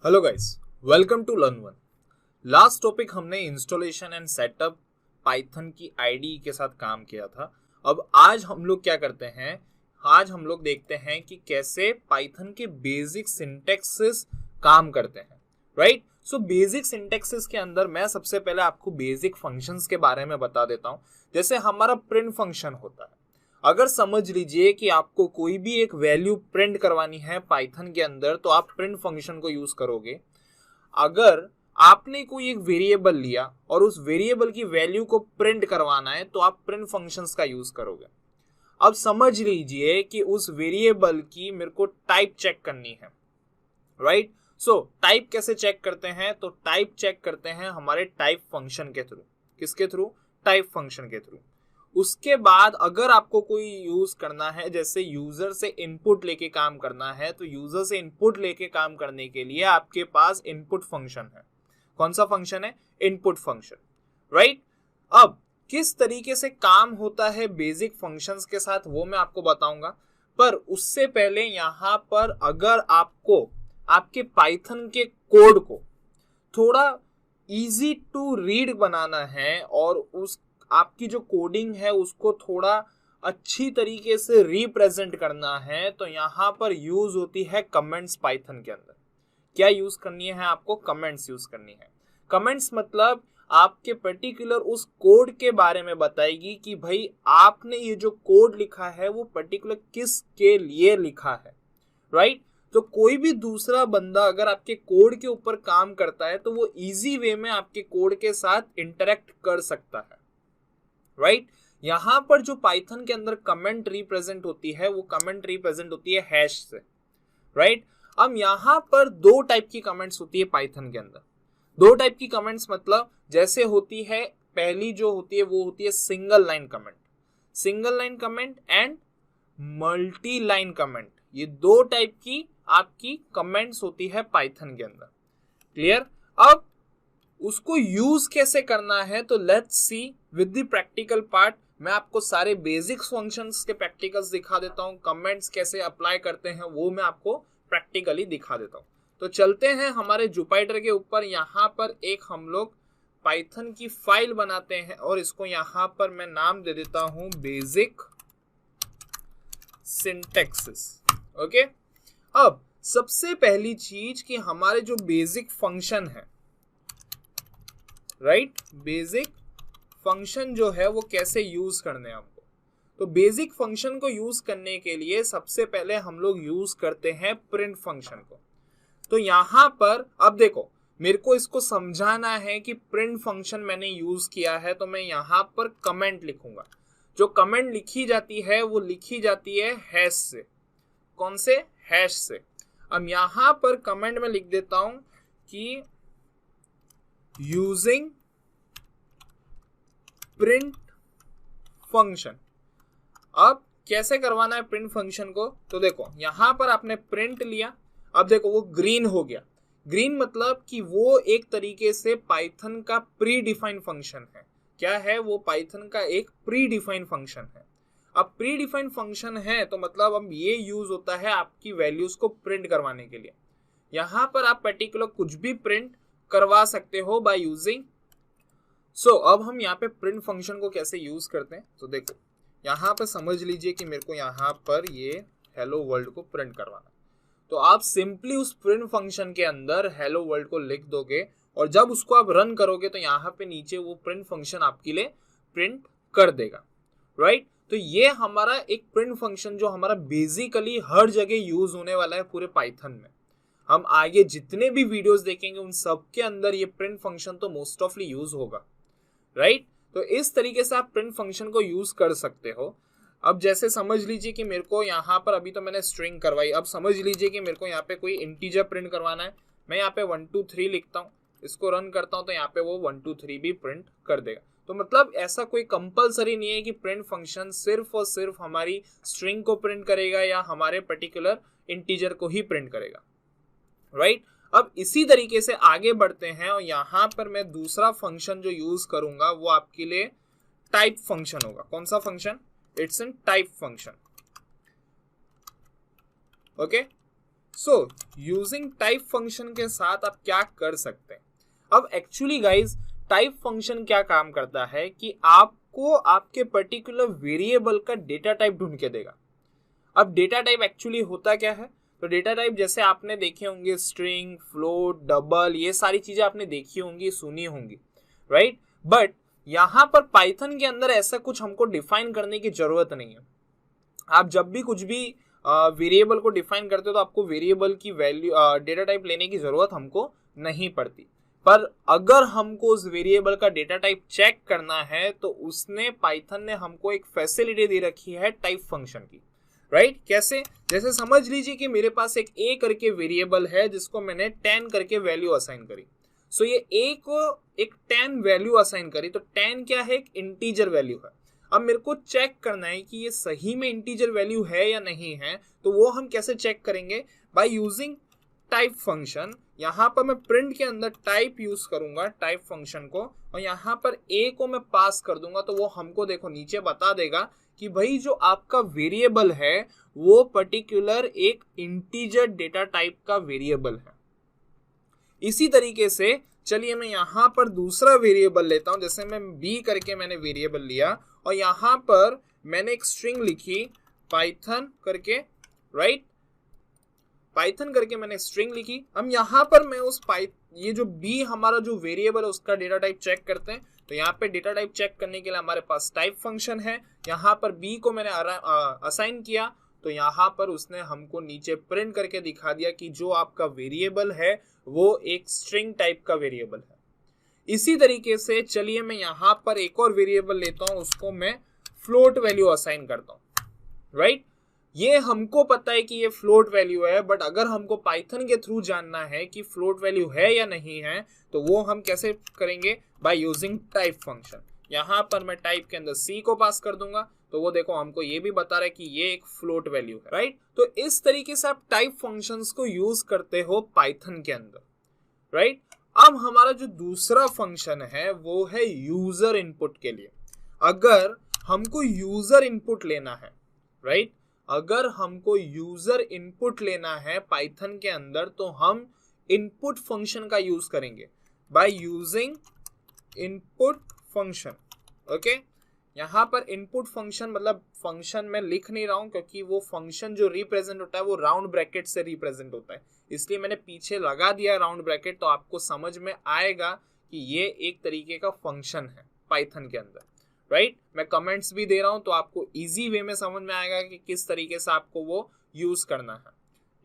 Hello guys, welcome to learn one. Last topic हमने installation and setup Python की ID के साथ काम किया था। अब आज हम लोग क्या करते हैं, आज हम लोग देखते हैं कि कैसे पाइथन के बेसिक सिंटैक्सेस काम करते हैं। राइट, सो बेसिक सिंटैक्सेस के अंदर मैं सबसे पहले आपको बेसिक फंक्शंस के बारे में बता देता हूं। जैसे हमारा प्रिंट फंक्शन होता है, अगर समझ लीजिए कि आपको कोई भी एक वैल्यू प्रिंट करवानी है पाइथन के अंदर, तो आप प्रिंट फंक्शन को यूज करोगे। अगर आपने कोई एक वेरिएबल लिया और उस वेरिएबल की वैल्यू को प्रिंट करवाना है, तो आप प्रिंट फंक्शंस का यूज करोगे। अब समझ लीजिए कि उस वेरिएबल की मेरे को टाइप चेक करनी है। राइट, सो टाइप कैसे चेक करते हैं? तो टाइप चेक करते हैं हमारे टाइप फंक्शन के थ्रू। किसके थ्रू? टाइप फंक्शन के थ्रू। उसके बाद अगर आपको कोई यूज करना है, जैसे यूजर से इनपुट लेके काम करना है, तो यूजर से इनपुट लेके काम करने के लिए आपके पास इनपुट फंक्शन है। कौन सा फंक्शन है? Input function. राइट, अब किस तरीके से काम होता है बेसिक फंक्शंस के साथ वो मैं आपको बताऊंगा, पर उससे पहले यहां पर अगर आपको आपके पाइथन के कोड को थोड़ा इजी टू रीड बनाना है और उस आपकी जो कोडिंग है उसको थोड़ा अच्छी तरीके से रिप्रेजेंट करना है, तो यहां पर यूज होती है कमेंट्स। पाइथन के अंदर क्या यूज करनी है? आपको कमेंट्स यूज करनी है। कमेंट्स मतलब आपके पर्टिकुलर उस कोड के बारे में बताएगी कि भाई आपने ये जो कोड लिखा है वो पर्टिकुलर किस के लिए लिखा है। राइट, तो कोई भी दूसरा बंदा अगर आपके कोड के ऊपर काम करता है तो वो इजी वे में आपके कोड के साथ इंटरेक्ट कर सकता है। राइट, यहां पर जो पाइथन के अंदर कमेंट रिप्रेजेंट होती है, वो कमेंट रिप्रेजेंट होती है हैश से। राइट, अब यहां पर दो टाइप की कमेंट्स होती है पाइथन के अंदर। दो टाइप की कमेंट्स मतलब जैसे होती है, पहली जो होती है वो होती है single line comment. Single line comment and multi line comment, ये दो टाइप की आपकी कमेंट्स होती है पाइथन के अंदर। क्लियर? अब उसको यूज कैसे करना है, तो let's see with the practical part. मैं आपको सारे बेसिक फंक्शंस के प्रैक्टिकल्स दिखा देता हूं, कमेंट्स कैसे अप्लाई करते हैं वो मैं आपको प्रैक्टिकली दिखा देता हूं। तो चलते हैं हमारे जुपिटर के ऊपर। यहां पर एक हम लोग पाइथन की फाइल बनाते हैं और इसको यहां पर मैं नाम दे देता हूं बेसिक सिंटैक्सेस। ओके, अब सबसे पहली चीज कि हमारे जो बेसिक फंक्शन है, राइट, बेसिक फंक्शन जो है वो कैसे यूज करने हैं हमको। तो बेसिक फंक्शन को यूज करने के लिए सबसे पहले हम लोग यूज करते हैं प्रिंट फंक्शन को। तो यहां पर अब देखो, मेरे को इसको समझाना है कि प्रिंट फंक्शन मैंने यूज किया है, तो मैं यहां पर कमेंट लिखूंगा। जो कमेंट लिखी जाती है वो लिखी जाती है हैश से। कौन से? हैश से। अब यहां पर कमेंट में लिख देता हूं कि यूजिंग प्रिंट फंक्शन। अब कैसे करवाना है प्रिंट फंक्शन को? तो देखो यहां पर आपने प्रिंट लिया, अब देखो वो ग्रीन हो गया। ग्रीन मतलब कि वो एक तरीके से पाइथन का प्री डिफाइंड फंक्शन है। क्या है वो? पाइथन का एक प्री डिफाइंड फंक्शन है। अब प्री डिफाइंड फंक्शन है तो मतलब अब ये यूज होता है आपकी वैल्यूज को प्रिंट करवाने के लिए। यहां पर आप पर्टिकुलर कुछ भी प्रिंट करवा सकते हो बाय यूजिंग। सो अब हम यहाँ पे प्रिंट फंक्शन को कैसे यूज करते हैं, तो देखो यहाँ पे समझ लीजिए कि मेरे को यहाँ पर ये हेलो वर्ल्ड को प्रिंट करवाना है। तो आप सिंपली उस प्रिंट फंक्शन के अंदर हेलो वर्ल्ड को लिख दोगे और जब उसको आप रन करोगे तो यहाँ पे नीचे वो प्रिंट फंक्शन आपके लिए प्रिंट कर देगा। राइट, तो ये हमारा एक प्रिंट फंक्शन जो हमारा बेसिकली हर जगह यूज होने वाला है पूरे पाइथन में। हम आगे जितने भी वीडियोस देखेंगे उन सब के अंदर ये प्रिंट फंक्शन तो मोस्ट ऑफली यूज होगा। राइट, तो इस तरीके से आप प्रिंट फंक्शन को यूज कर सकते हो। अब जैसे समझ लीजिए कि मेरे को यहाँ पर अभी तो मैंने स्ट्रिंग करवाई, अब समझ लीजिए कि मेरे को यहाँ पे कोई इंटीजर प्रिंट करवाना है। मैं यहाँ पे 1 2 3 लिखता हूँ, इसको रन करता हूँ तो यहाँ पे वो 1 2 3 भी प्रिंट कर देगा। तो मतलब ऐसा कोई कंपलसरी नहीं है कि प्रिंट फंक्शन सिर्फ और सिर्फ हमारी स्ट्रिंग को प्रिंट करेगा या हमारे पर्टिकुलर इंटीजर को ही प्रिंट करेगा। राइट, अब इसी तरीके से आगे बढ़ते हैं और यहां पर मैं दूसरा फंक्शन जो यूज करूंगा वो आपके लिए टाइप फंक्शन होगा। कौन सा function? It's an type function. Okay, so using type function के साथ आप क्या कर सकते हैं? अब एक्चुअली गाइज टाइप फंक्शन क्या काम करता है कि आपको आपके पर्टिकुलर वेरिएबल का डेटा टाइप ढूंढ के देगा। अब डेटा टाइप एक्चुअली होता क्या है? तो डेटा टाइप जैसे आपने देखे होंगे स्ट्रिंग, फ्लोट, डबल, ये सारी चीजें आपने देखी होंगी, सुनी होंगी, राइट? बट यहाँ पर पाइथन के अंदर ऐसा कुछ हमको डिफाइन करने की जरूरत नहीं है। आप जब भी कुछ भी वेरिएबल को डिफाइन करते हो तो आपको वेरिएबल की वैल्यू डेटा टाइप लेने की जरूरत हमको नहीं पड़ती। पर अगर हमको उस वेरिएबल का डेटा टाइप चेक करना है तो उसने पाइथन ने हमको एक फैसिलिटी दे रखी है टाइप फंक्शन की, राइट? कैसे? जैसे समझ लीजिए कि मेरे पास एक a करके वेरिएबल है जिसको मैंने 10 करके वैल्यू असाइन करी। सो ये a को एक 10 वैल्यू असाइन करी, तो 10 क्या है? एक इंटीजर वैल्यू है। अब मेरे को चेक करना है कि ये सही में इंटीजर वैल्यू है या नहीं है, तो वो हम कैसे चेक करेंगे? By using type function. यहाँ पर मैं प्रिंट के अंदर टाइप यूज करूंगा, टाइप फंक्शन को, और यहाँ पर a को मैं पास कर दूंगा, तो वो हमको देखो नीचे बता देगा कि भाई जो आपका वेरिएबल है वो पर्टिकुलर एक इंटीजर डेटा टाइप का वेरिएबल है। इसी तरीके से चलिए मैं यहाँ पर दूसरा वेरिएबल लेता हूं। जैसे मैं b करके मैंने वेरिएबल लिया और यहाँ पर मैंने एक स्ट्रिंग लिखी पाइथन करके, राइट? पाइथन करके मैंने स्ट्रिंग लिखी। हम यहाँ पर मैं उस ये जो b हमारा जो वेरिएबल है उसका डेटा टाइप चेक करते हैं। तो यहाँ पे डेटा टाइप चेक करने के लिए हमारे पास टाइप फंक्शन है। यहाँ पर b को मैंने असाइन किया, तो यहाँ पर उसने हमको नीचे प्रिंट करके दिखा दिया कि जो आपका वेरिएबल है वो एक स्ट्रिंग टाइप का वेरिएबल है। इसी तरीके से चलिए मैं यहाँ पर एक और वेरिएबल लेता हूँ, उसको मैं फ्लोट वैल्यू असाइन करता हूँ, राइट? ये हमको पता है कि ये फ्लोट वैल्यू है, बट अगर हमको पाइथन के थ्रू जानना है कि फ्लोट वैल्यू है या नहीं है, तो वो हम कैसे करेंगे? By using type function. यहाँ पर मैं टाइप के अंदर c को पास कर दूंगा, तो वो देखो हमको ये भी बता रहा है कि ये एक फ्लोट वैल्यू है, राइट? तो इस तरीके से आप टाइप फंक्शंस को यूज करते हो पाइथन के अंदर, राइट? अब हमारा जो दूसरा फंक्शन है वो है यूजर इनपुट के लिए। अगर हमको यूजर इनपुट लेना है, राइट? अगर हमको यूजर इनपुट लेना है पाइथन के अंदर, तो हम इनपुट फंक्शन का यूज करेंगे by using input function. Okay, यहाँ पर इनपुट फंक्शन मतलब फंक्शन में लिख नहीं रहा हूं क्योंकि वो फंक्शन जो रिप्रेजेंट होता है वो राउंड ब्रैकेट से रिप्रेजेंट होता है, इसलिए मैंने पीछे लगा दिया राउंड ब्रैकेट, तो आपको समझ में आएगा कि ये एक तरीके का फंक्शन है पाइथन के अंदर, राइट? मैं कमेंट्स भी दे रहा हूं तो आपको इजी वे में समझ में आएगा कि किस तरीके से आपको वो यूज करना है,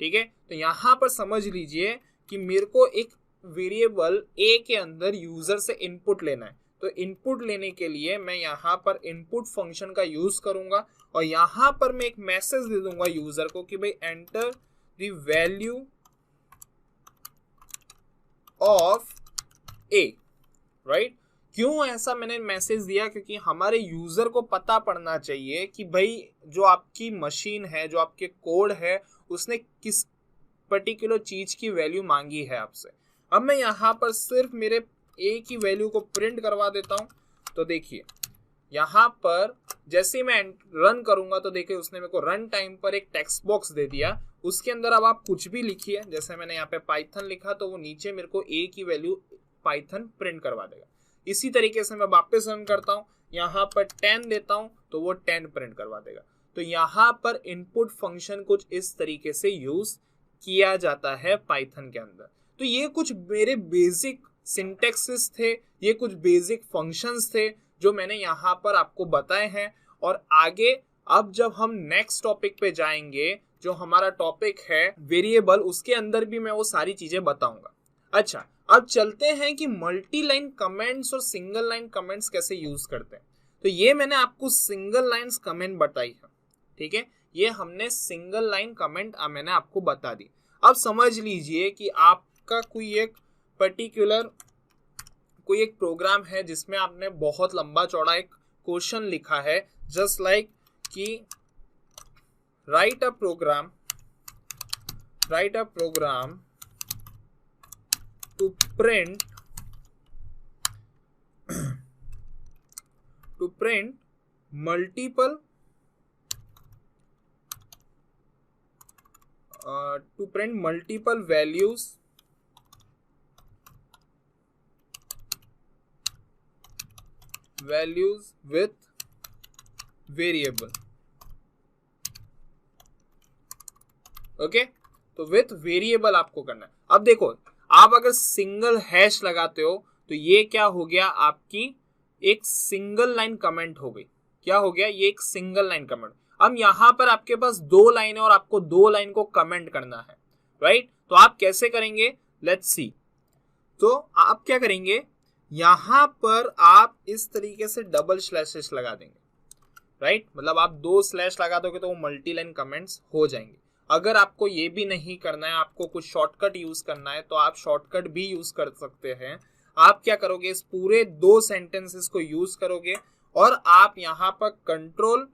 ठीक है? तो यहाँ पर समझ लीजिए कि मेरे को एक वेरिएबल a के अंदर यूजर से इनपुट लेना है, तो इनपुट लेने के लिए मैं यहाँ पर इनपुट फंक्शन का यूज करूंगा और यहाँ पर मैं एक मैसेज दे दूंगा यूजर को कि भाई enter the value of a, right? क्यों ऐसा मैंने मैसेज दिया? क्योंकि हमारे यूजर को पता पड़ना चाहिए कि भाई जो आपकी मशीन है, जो आपके कोड है, उसने किस पर्टिकुलर चीज की वैल्यू मांगी है आपसे। अब मैं यहाँ पर सिर्फ मेरे a की वैल्यू को प्रिंट करवा देता हूँ, तो देखिए यहाँ पर जैसे ही मैं रन करूंगा तो देखिए उसने मेरे को रन टाइम पर एक टेक्स्ट बॉक्स दे दिया, उसके अंदर अब आप कुछ भी लिखिए। जैसे मैंने यहाँ पे पाइथन लिखा तो वो नीचे मेरे को a की वैल्यू पाइथन प्रिंट करवा देगा। इसी तरीके से मैं वापस रन करता हूँ, यहाँ पर 10 देता हूँ तो वो 10 प्रिंट करवा देगा। तो यहाँ पर इनपुट फंक्शन कुछ इस तरीके से यूज किया जाता है पाइथन के अंदर। तो ये कुछ मेरे बेसिक सिंटैक्सेस थे, ये कुछ बेसिक फंक्शंस थे जो मैंने यहाँ पर आपको बताए हैं। और आगे अब जब हम नेक्स्ट टॉपिक पे जाएंगे, जो हमारा टॉपिक है वेरिएबल, उसके अंदर भी मैं वो सारी चीजें बताऊंगा। अच्छा, अब चलते हैं कि मल्टी लाइन कमेंट्स और सिंगल लाइन कमेंट्स कैसे यूज करते हैं। तो ये मैंने आपको सिंगल लाइंस कमेंट बताई है, ठीक है? ये हमने सिंगल लाइन कमेंट मैंने आपको बता दी। अब समझ लीजिए कि आपका कोई एक पर्टिकुलर कोई एक प्रोग्राम है जिसमें आपने बहुत लंबा चौड़ा एक क्वेश्चन लिखा है, जस्ट लाइक कि write a program to print multiple to print multiple values with variable. Okay, तो विथ वेरिएबल आपको करना है। अब देखो, आप अगर सिंगल हैश लगाते हो तो ये क्या हो गया, आपकी एक सिंगल लाइन कमेंट हो गई। क्या हो गया, ये एक सिंगल लाइन कमेंट। अब यहां पर आपके पास 2 लाइन है और आपको 2 लाइन को कमेंट करना है, राइट? तो आप कैसे करेंगे, लेट्स सी। तो आप क्या करेंगे, यहां पर आप इस तरीके से डबल स्लैशेस लगा देंगे, राइट? मतलब आप 2 स्लैश लगा दोगे तो वो मल्टी लाइन कमेंट्स हो जाएंगे। अगर आपको ये भी नहीं करना है, आपको कुछ शॉर्टकट यूज करना है, तो आप शॉर्टकट भी यूज कर सकते हैं। आप क्या करोगे, इस पूरे 2 सेंटेंसेस को यूज करोगे और आप यहाँ पर कंट्रोल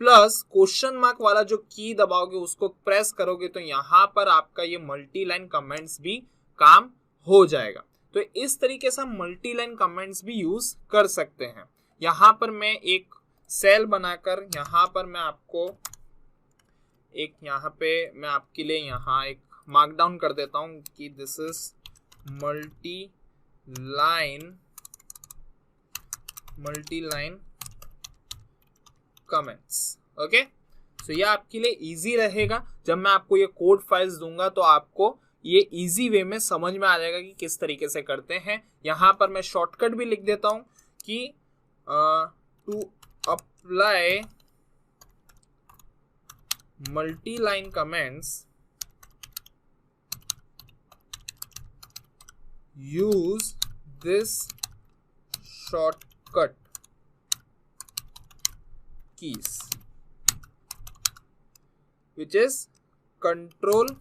प्लस क्वेश्चन मार्क वाला जो की दबाओगे, उसको प्रेस करोगे, तो यहाँ पर आपका ये मल्टी लाइन कमेंट्स भी काम हो जाएगा। तो इस तरीके से हम मल्टी लाइन कमेंट्स भी यूज कर सकते हैं। यहाँ पर मैं एक सेल बनाकर यहाँ पर मैं आपको एक यहाँ पे मैं आपके लिए यहाँ एक मार्क डाउन कर देता हूँ कि this is multi line comments. Okay, so ये आपके लिए इजी रहेगा। जब मैं आपको ये कोड फाइल्स दूंगा तो आपको ये इजी वे में समझ में आ जाएगा कि किस तरीके से करते हैं। यहाँ पर मैं शॉर्टकट भी लिख देता हूँ कि to apply multi-line comments use this shortcut keys which is control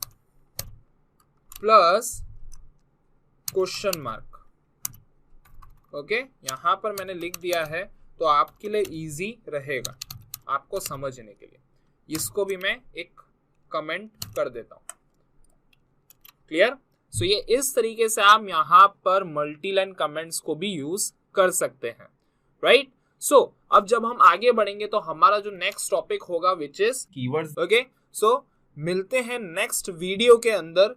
plus question mark। Okay, यहाँ पर मैंने लिख दिया है तो आपके लिए इजी रहेगा आपको समझने के लिए। इसको भी मैं एक कमेंट कर देता हूं। क्लियर? सो ये इस तरीके से आप यहां पर मल्टी लाइन कमेंट्स को भी यूज कर सकते हैं, राइट? सो अब जब हम आगे बढ़ेंगे तो हमारा जो नेक्स्ट टॉपिक होगा विच इज कीवर्ड्स। ओके, सो मिलते हैं नेक्स्ट वीडियो के अंदर